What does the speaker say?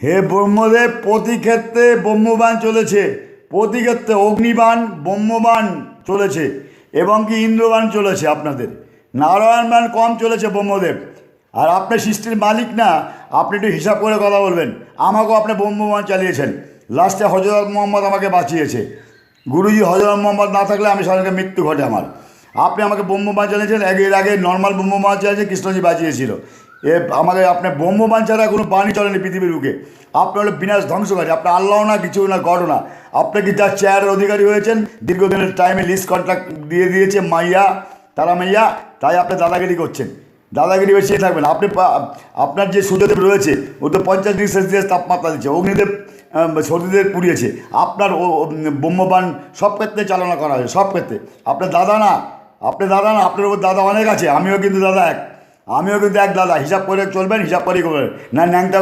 হে ব্রহ্মদেব, প্রতি ক্ষেত্রে ব্রহ্মবাণ চলেছে, প্রতি ক্ষেত্রে অগ্নিবাণ ব্রহ্মবাণ চলেছে এবং কি ইন্দ্রবাণ চলেছে। আপনাদের নারায়ণ বাণ কম চলেছে ব্রহ্মদেব। আর আপনি সৃষ্টির মালিক না, আপনি একটু হিসাব করে কথা বলবেন। আমাকেও আপনি ব্রহ্মবাণ চালিয়েছেন, লাস্টে হজরত মোহাম্মদ আমাকে বাঁচিয়েছে। গুরুজি হজরত মোহাম্মদ না থাকলে আমি সাধারণত মৃত্যু ঘটে আমার। আপনি আমাকে ব্রহ্মবাণ চালিয়েছেন, এর আগে নর্মাল ব্রহ্মবাণ চালিয়েছে, কৃষ্ণজি বাঁচিয়েছিল। আমাকে আপনি ব্রহ্মবাণ ছাড়া কোনো বাণী চলেনি পৃথিবীর বুকে। আপনি হলো বিনাশ ধ্বংসকারী, আপনি আল্লাহ না, কিছু না, গড় না। আপনি কি যার চেয়ারের অধিকারী হয়েছেন, দীর্ঘদিনের টাইমে লিস্ট কন্ট্রাক্ট দিয়ে দিয়েছে মাইয়া, তারা মাইয়া, তাই আপনি দাদাগিরি করছেন। দাদাগিরি বেশি থাকবেন আপনি। আপনার যে সূর্যদেব রয়েছে ও তো 50°C তাপমাত্রা দিচ্ছে, অগ্নিদেব সতীদেব পুড়িয়েছে। আপনার ব্রহ্মবাণ সব ক্ষেত্রে চালনা করা হয়, সব ক্ষেত্রে। আপনার দাদা না, আপনি দাদা না, আপনার ওপর দাদা অনেক আছে। আমিও কিন্তু দাদা এক, আমিও কিন্তু এক দাদা। হিসাব করে চলবেন, হিসাব করেই করবেন, না ন্যাংটা